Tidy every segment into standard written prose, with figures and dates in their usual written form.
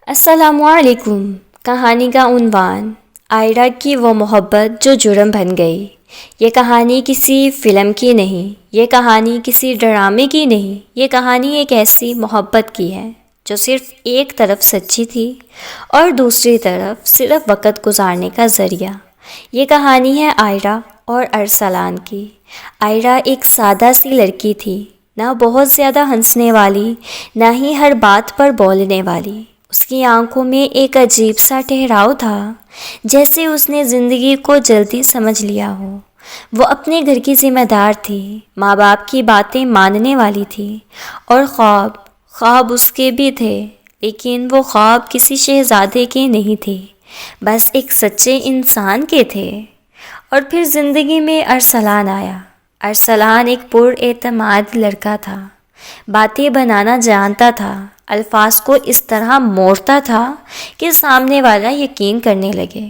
السلام علیکم۔ کہانی کا عنوان آئرہ کی وہ محبت جو جرم بن گئی۔ یہ کہانی کسی فلم کی نہیں، یہ کہانی کسی ڈرامے کی نہیں، یہ کہانی ایک ایسی محبت کی ہے جو صرف ایک طرف سچی تھی اور دوسری طرف صرف وقت گزارنے کا ذریعہ۔ یہ کہانی ہے آئرہ اور ارسلان کی۔ آئرہ ایک سادہ سی لڑکی تھی، نہ بہت زیادہ ہنسنے والی، نہ ہی ہر بات پر بولنے والی۔ اس کی آنکھوں میں ایک عجیب سا ٹھہراؤ تھا، جیسے اس نے زندگی کو جلدی سمجھ لیا ہو۔ وہ اپنے گھر کی ذمہ دار تھی، ماں باپ کی باتیں ماننے والی تھی، اور خواب اس کے بھی تھے، لیکن وہ خواب کسی شہزادے کے نہیں تھے، بس ایک سچے انسان کے تھے۔ اور پھر زندگی میں ارسلان آیا۔ ارسلان ایک پر اعتماد لڑکا تھا، باتیں بنانا جانتا تھا، الفاظ کو اس طرح موڑتا تھا کہ سامنے والا یقین کرنے لگے۔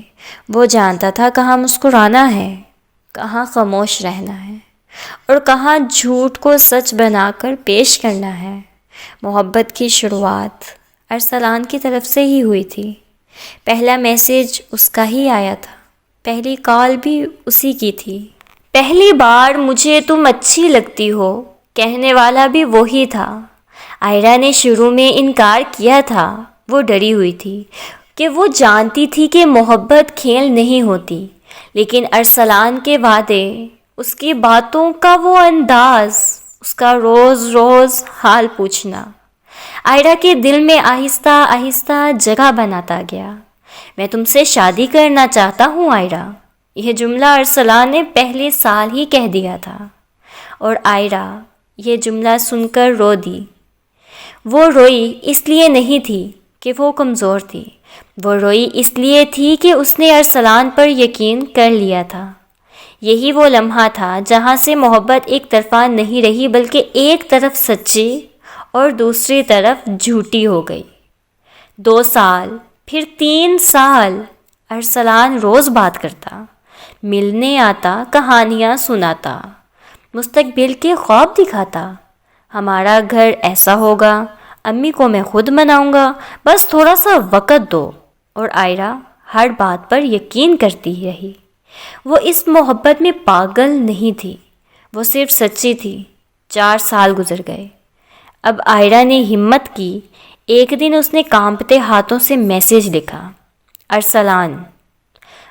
وہ جانتا تھا کہاں مسکرانا ہے، کہاں خاموش رہنا ہے، اور کہاں جھوٹ کو سچ بنا کر پیش کرنا ہے۔ محبت کی شروعات ارسلان کی طرف سے ہی ہوئی تھی۔ پہلا میسج اس کا ہی آیا تھا، پہلی کال بھی اسی کی تھی۔ پہلی بار مجھے تم اچھی لگتی ہو کہنے والا بھی وہی تھا۔ آئرہ نے شروع میں انکار کیا تھا، وہ ڈری ہوئی تھی کہ وہ جانتی تھی کہ محبت کھیل نہیں ہوتی، لیکن ارسلان کے وعدے، اس کی باتوں کا وہ انداز، اس کا روز روز حال پوچھنا آئرہ کے دل میں آہستہ آہستہ جگہ بناتا گیا۔ میں تم سے شادی کرنا چاہتا ہوں آئرہ، یہ جملہ ارسلان نے پہلے سال ہی کہہ دیا تھا، اور آئرہ یہ جملہ سن کر رو دی۔ وہ روئی اس لیے نہیں تھی کہ وہ کمزور تھی، وہ روئی اس لیے تھی کہ اس نے ارسلان پر یقین کر لیا تھا۔ یہی وہ لمحہ تھا جہاں سے محبت ایک طرفہ نہیں رہی، بلکہ ایک طرف سچی اور دوسری طرف جھوٹی ہو گئی۔ 2 سال، پھر 3 سال، ارسلان روز بات کرتا، ملنے آتا، کہانیاں سناتا، مستقبل کے خواب دکھاتا۔ ہمارا گھر ایسا ہوگا، امی کو میں خود مناؤں گا، بس تھوڑا سا وقت دو۔ اور آئرہ ہر بات پر یقین کرتی رہی۔ وہ اس محبت میں پاگل نہیں تھی، وہ صرف سچی تھی۔ 4 سال گزر گئے۔ اب آئرہ نے ہمت کی۔ ایک دن اس نے کانپتے ہاتھوں سے میسج لکھا، ارسلان،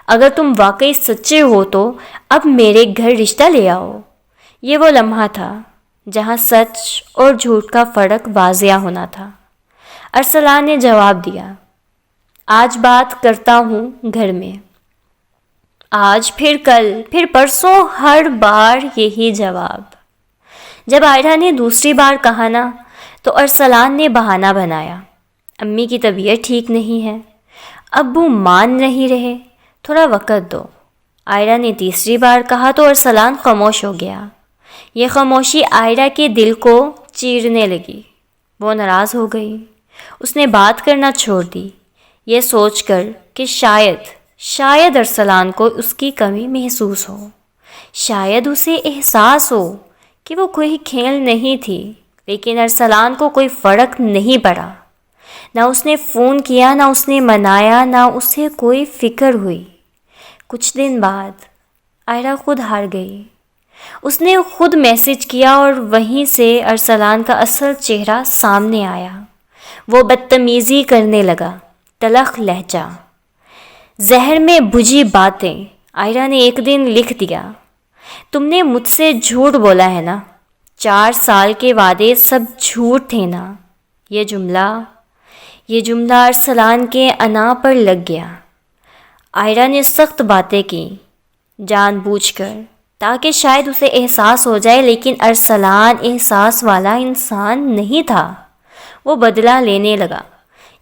اگر تم واقعی سچے ہو تو اب میرے گھر رشتہ لے آؤ۔ یہ وہ لمحہ تھا جہاں سچ اور جھوٹ کا فرق واضح ہونا تھا۔ ارسلان نے جواب دیا، آج بات کرتا ہوں گھر میں۔ آج، پھر کل، پھر پرسوں، ہر بار یہی جواب۔ جب آئرہ نے دوسری بار کہا نا، تو ارسلان نے بہانہ بنایا، امی کی طبیعت ٹھیک نہیں ہے، ابو مان نہیں رہے، تھوڑا وقت دو۔ آئرہ نے تیسری بار کہا تو ارسلان خاموش ہو گیا۔ یہ خاموشی آئرہ کے دل کو چیرنے لگی۔ وہ ناراض ہو گئی، اس نے بات کرنا چھوڑ دی، یہ سوچ کر کہ شاید ارسلان کو اس کی کمی محسوس ہو، شاید اسے احساس ہو کہ وہ کوئی کھیل نہیں تھی۔ لیکن ارسلان کو کوئی فرق نہیں پڑا، نہ اس نے فون کیا، نہ اس نے منایا، نہ اسے کوئی فکر ہوئی۔ کچھ دن بعد آئرہ خود ہار گئی۔ اس نے خود میسج کیا، اور وہیں سے ارسلان کا اصل چہرہ سامنے آیا۔ وہ بدتمیزی کرنے لگا، تلخ لہجہ، زہر میں بجھی باتیں۔ آئرہ نے ایک دن لکھ دیا، تم نے مجھ سے جھوٹ بولا ہے نا، 4 سال کے وعدے سب جھوٹ تھے نا۔ یہ جملہ ارسلان کے انا پر لگ گیا۔ آئرہ نے سخت باتیں کی، جان بوجھ کر، تاکہ شاید اسے احساس ہو جائے، لیکن ارسلان احساس والا انسان نہیں تھا۔ وہ بدلہ لینے لگا،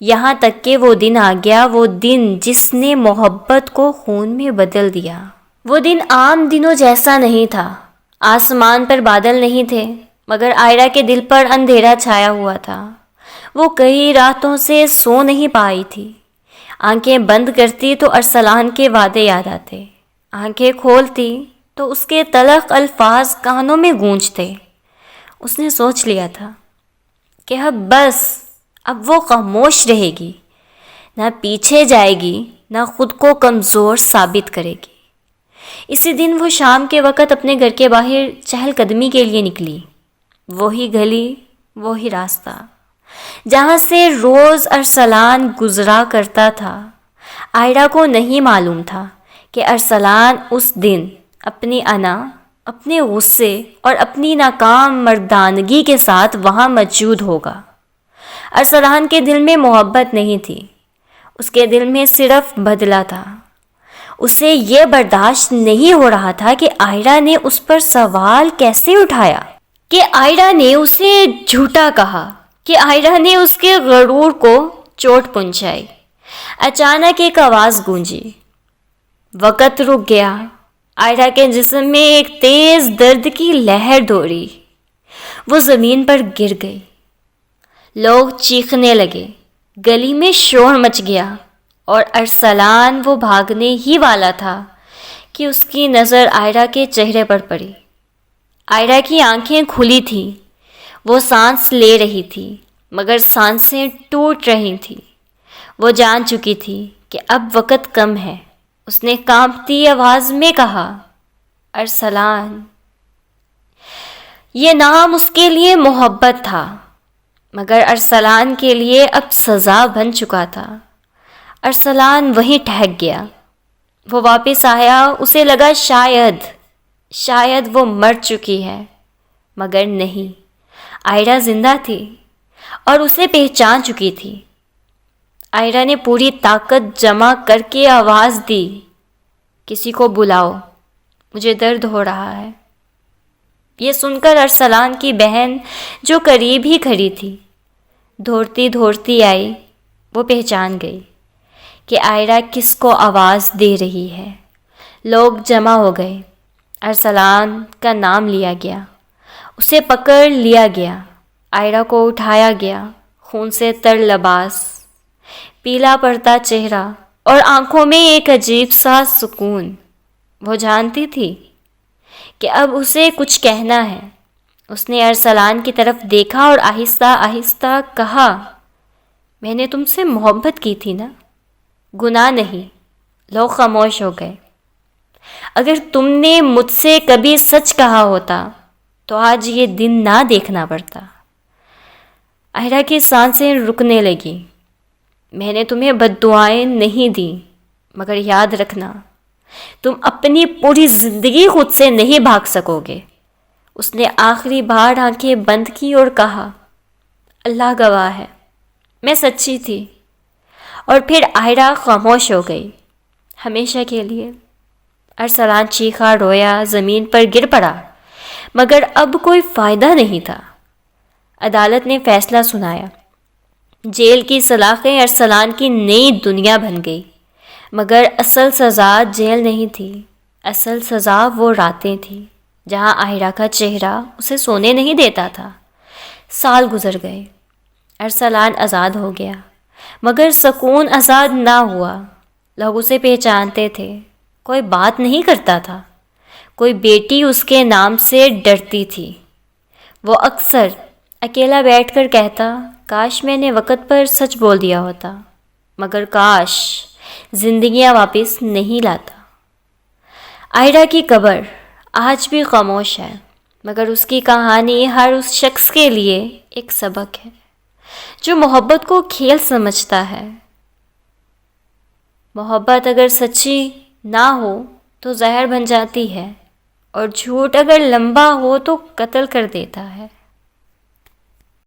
یہاں تک کہ وہ دن آ گیا، وہ دن جس نے محبت کو خون میں بدل دیا۔ وہ دن عام دنوں جیسا نہیں تھا۔ آسمان پر بادل نہیں تھے، مگر آئرہ کے دل پر اندھیرا چھایا ہوا تھا۔ وہ کئی راتوں سے سو نہیں پائی تھی۔ آنکھیں بند کرتی تو ارسلان کے وعدے یاد آتے، آنکھیں کھولتی تو اس کے تلخ الفاظ کانوں میں گونجتے۔ اس نے سوچ لیا تھا کہ اب بس، اب وہ خاموش رہے گی، نہ پیچھے جائے گی، نہ خود کو کمزور ثابت کرے گی۔ اسی دن وہ شام کے وقت اپنے گھر کے باہر چہل قدمی کے لیے نکلی۔ وہی گلی، وہی راستہ جہاں سے روز ارسلان گزرا کرتا تھا۔ آئرہ کو نہیں معلوم تھا کہ ارسلان اس دن اپنی انا، اپنے غصے اور اپنی ناکام مردانگی کے ساتھ وہاں موجود ہوگا۔ ارسلان کے دل میں محبت نہیں تھی، اس کے دل میں صرف بدلہ تھا۔ اسے یہ برداشت نہیں ہو رہا تھا کہ آئرہ نے اس پر سوال کیسے اٹھایا، کہ آئرہ نے اسے جھوٹا کہا، کہ آئرہ نے اس کے غرور کو چوٹ پہنچائی۔ اچانک ایک آواز گونجی، وقت رک گیا۔ آئرہ کے جسم میں ایک تیز درد کی لہر دوڑی، وہ زمین پر گر گئی۔ لوگ چیخنے لگے، گلی میں شور مچ گیا، اور ارسلان وہ بھاگنے ہی والا تھا کہ اس کی نظر آئرہ کے چہرے پر پڑی۔ آئرہ کی آنکھیں کھلی تھیں، وہ سانس لے رہی تھی، مگر سانسیں ٹوٹ رہی تھیں۔ وہ جان چکی تھی کہ اب وقت کم ہے۔ اس نے کانپتی آواز میں کہا، ارسلان۔ یہ نام اس کے لیے محبت تھا، مگر ارسلان کے لیے اب سزا بن چکا تھا۔ ارسلان وہیں ٹھہر گیا۔ وہ واپس آیا، اسے لگا شاید وہ مر چکی ہے، مگر نہیں، آئرہ زندہ تھی اور اسے پہچان چکی تھی۔ آئرہ نے پوری طاقت جمع کر کے آواز دی، کسی کو بلاؤ، مجھے درد ہو رہا ہے۔ یہ سن کر ارسلان کی بہن جو قریب ہی کھڑی تھی، دھوڑتی آئی۔ وہ پہچان گئی کہ آئرہ کس کو آواز دے رہی ہے۔ لوگ جمع ہو گئے، ارسلان کا نام لیا گیا، اسے پکڑ لیا گیا، آئرہ کو اٹھایا گیا، خون سے تر لباس، پیلا پڑتا چہرہ اور آنکھوں میں ایک عجیب سا سکون۔ وہ جانتی تھی کہ اب اسے کچھ کہنا ہے۔ اس نے ارسلان کی طرف دیکھا اور آہستہ آہستہ کہا، میں نے تم سے محبت کی تھی نا، گناہ نہیں۔ لوگ خاموش ہو گئے۔ اگر تم نے مجھ سے کبھی سچ کہا ہوتا تو آج یہ دن نہ دیکھنا پڑتا۔ آئرہ کی سانسیں رکنے لگیں۔ میں نے تمہیں بد دعائیں نہیں دیں، مگر یاد رکھنا، تم اپنی پوری زندگی خود سے نہیں بھاگ سکو گے۔ اس نے آخری بار آنکھیں بند کی اور کہا، اللہ گواہ ہے، میں سچی تھی۔ اور پھر آئرہ خاموش ہو گئی، ہمیشہ کے لیے۔ ارسلان چیخا، رویا، زمین پر گر پڑا، مگر اب کوئی فائدہ نہیں تھا۔ عدالت نے فیصلہ سنایا۔ جیل کی سلاخیں ارسلان کی نئی دنیا بن گئی، مگر اصل سزا جیل نہیں تھی، اصل سزا وہ راتیں تھیں جہاں آئرہ کا چہرہ اسے سونے نہیں دیتا تھا۔ سال گزر گئے، ارسلان آزاد ہو گیا، مگر سکون آزاد نہ ہوا۔ لوگ اسے پہچانتے تھے، کوئی بات نہیں کرتا تھا، کوئی بیٹی اس کے نام سے ڈرتی تھی۔ وہ اکثر اکیلا بیٹھ کر کہتا، کاش میں نے وقت پر سچ بول دیا ہوتا، مگر کاش زندگیاں واپس نہیں لاتا۔ آئرہ کی قبر آج بھی خاموش ہے، مگر اس کی کہانی ہر اس شخص کے لیے ایک سبق ہے جو محبت کو کھیل سمجھتا ہے۔ محبت اگر سچی نہ ہو تو زہر بن جاتی ہے، اور جھوٹ اگر لمبا ہو تو قتل کر دیتا ہے۔